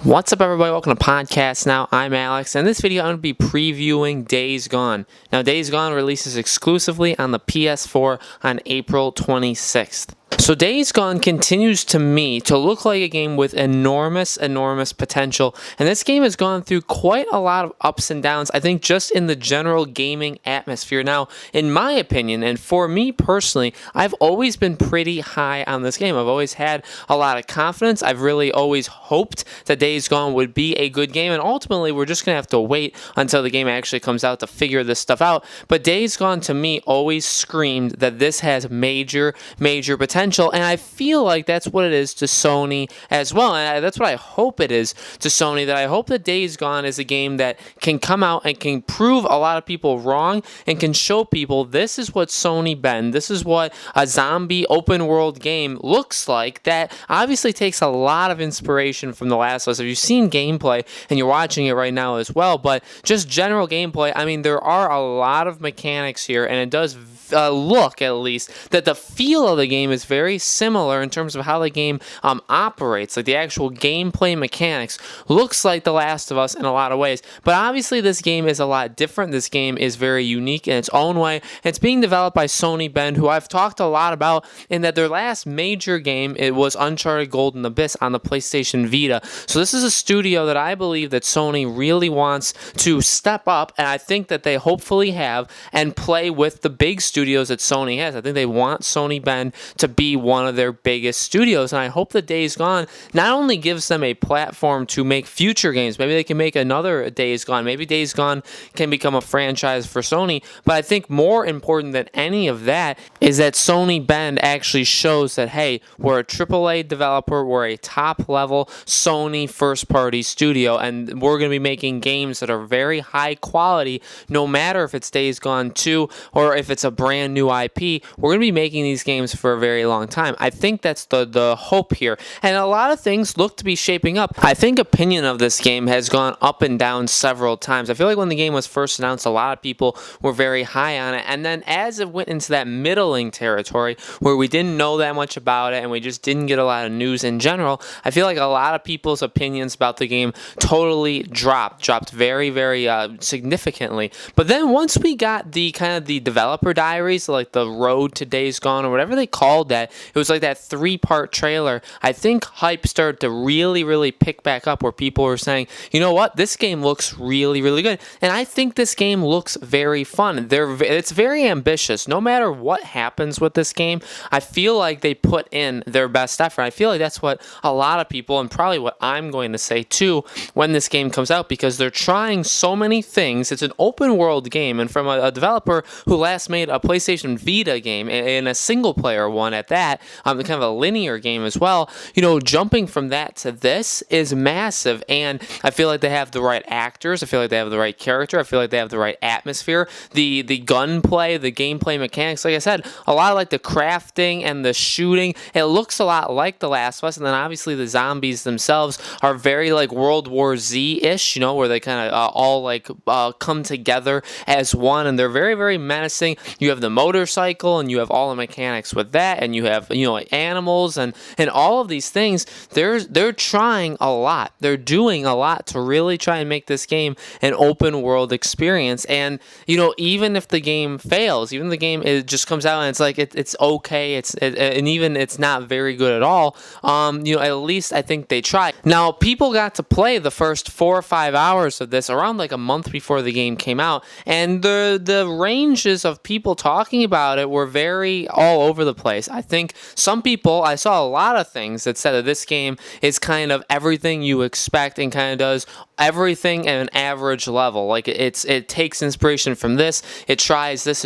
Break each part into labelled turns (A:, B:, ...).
A: What's up, everybody? Welcome to Podcast Now. I'm Alex, and in this video I'm going to be previewing Days Gone. Now, Days Gone releases exclusively on the PS4 on April 26th. So Days Gone continues to me to look like a game with enormous potential, and this game has gone through quite a lot of ups and downs, I think, just in the general gaming atmosphere. Now, in my opinion, and for me personally, I've always been pretty high on this game. I've always had a lot of confidence. I've really always hoped that Days Gone would be a good game, and ultimately we're just going to have to wait until the game actually comes out to figure this stuff out. But Days Gone to me always screamed that this has major potential. And I feel like that's what it is to Sony as well. And that's what I hope it is to Sony, that I hope that Days Gone is a game that can come out and can prove a lot of people wrong and can show people this is what Sony been. This is what a zombie open world game looks like, that obviously takes a lot of inspiration from The Last of Us. If you've seen gameplay, and you're watching it right now as well, but just general gameplay, I mean, there are a lot of mechanics here, and it does look, at least, that the feel of the game is very similar in terms of how the game operates. Like the actual gameplay mechanics looks like The Last of Us in a lot of ways. But obviously this game is a lot different. This game is very unique in its own way. It's being developed by Sony Bend, who I've talked a lot about, in that their last major game, it was Uncharted Golden Abyss on the PlayStation Vita. So this is a studio that I believe that Sony really wants to step up, and I think that they hopefully have, and play with the big studios that Sony has. I think they want Sony Bend to be one of their biggest studios, and I hope that Days Gone not only gives them a platform to make future games, maybe they can make another Days Gone, maybe Days Gone can become a franchise for Sony, but I think more important than any of that is that Sony Bend actually shows that, hey, we're a AAA developer, we're a top-level Sony first-party studio, and we're going to be making games that are very high quality, no matter if it's Days Gone 2 or if it's a brand new IP. We're going to be making these games for a very long time. I think that's the hope here, and a lot of things look to be shaping up. I think opinion of this game has gone up and down several times. I feel like when the game was first announced, a lot of people were very high on it, and then as it went into that middling territory where we didn't know that much about it and we just didn't get a lot of news in general, I feel like a lot of people's opinions about the game totally dropped very significantly. But then once we got the kind of the developer diaries, like the Road to Days Gone or whatever they called that, it was like that 3-part trailer, I think hype started to really pick back up, where people were saying, you know what, this game looks really good, and I think this game looks very fun. It's very ambitious. No matter what happens with this game, I feel like they put in their best effort. I feel like that's what a lot of people, and probably what I'm going to say too, when this game comes out, because they're trying so many things. It's an open world game, and from a developer who last made a PlayStation Vita game, and a single player one at that, kind of a linear game as well, you know, jumping from that to this is massive, and I feel like they have the right actors, I feel like they have the right character, I feel like they have the right atmosphere, the gunplay, the gameplay mechanics, like I said, a lot of like the crafting and the shooting, it looks a lot like The Last of Us, and then obviously the zombies themselves are very like World War Z-ish, you know, where they kind of all like come together as one, and they're very menacing. You have the motorcycle, and you have all the mechanics with that, and you have, you know, like animals and all of these things. They're trying a lot. They're doing a lot to really try and make this game an open world experience. And you know, even if the game fails, even if the game just comes out and it's like it's okay, and even it's not very good at all, you know, at least I think they tried. Now, people got to play the first 4 or 5 hours of this around like a month before the game came out, and the ranges of people talking about it were very all over the place. I think some people, I saw a lot of things that said that this game is kind of everything you expect and kind of does everything at an average level. Like it takes inspiration from this, it tries this,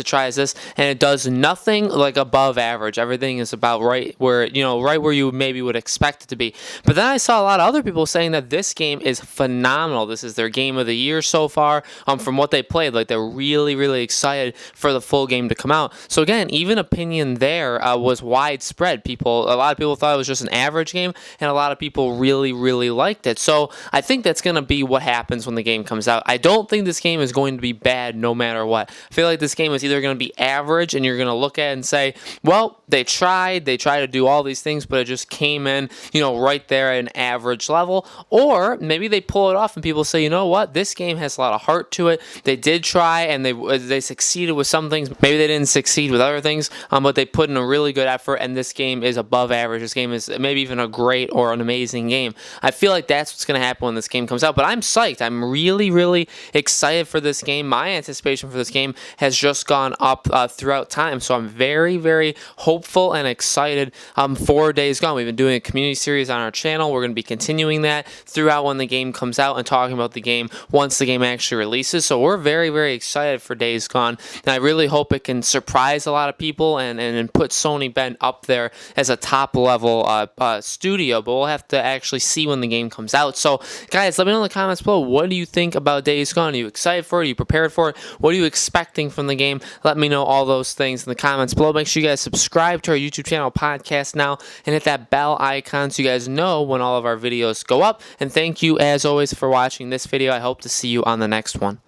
A: and it does nothing like above average. Everything is about right where you maybe would expect it to be. But then I saw a lot of other people saying that this game is phenomenal. This is their game of the year so far. From what they played, like they're really excited for the full game game to come out. So again, even opinion there was widespread. A lot of people thought it was just an average game, and a lot of people really, really liked it. So I think that's going to be what happens when the game comes out. I don't think this game is going to be bad no matter what. I feel like this game is either going to be average, and you're going to look at it and say, well, they tried to do all these things, but it just came in, right there at an average level. Or maybe they pull it off and people say, you know what, this game has a lot of heart to it. They did try and they succeeded with some things. Maybe they didn't succeed with other things, but they put in a really good effort, and this game is above average. This game is maybe even a great or an amazing game. I feel like that's what's going to happen when this game comes out, but I'm psyched. I'm really, really excited for this game. My anticipation for this game has just gone up throughout time, so I'm very, very hopeful and excited for Days Gone. We've been doing a community series on our channel. We're going to be continuing that throughout when the game comes out and talking about the game once the game actually releases. So we're very, very excited for Days Gone, and I really hope it can surprise a lot of people and put Sony Bend up there as a top level studio, but we'll have to actually see when the game comes out. So guys, let me know in the comments below, what do you think about Days Gone? Are you excited for it? Are you prepared for it? What are you expecting from the game? Let me know all those things in the comments below. Make sure you guys subscribe to our YouTube channel, Podcast Now, and hit that bell icon so you guys know when all of our videos go up. And thank you as always for watching this video. I hope to see you on the next one.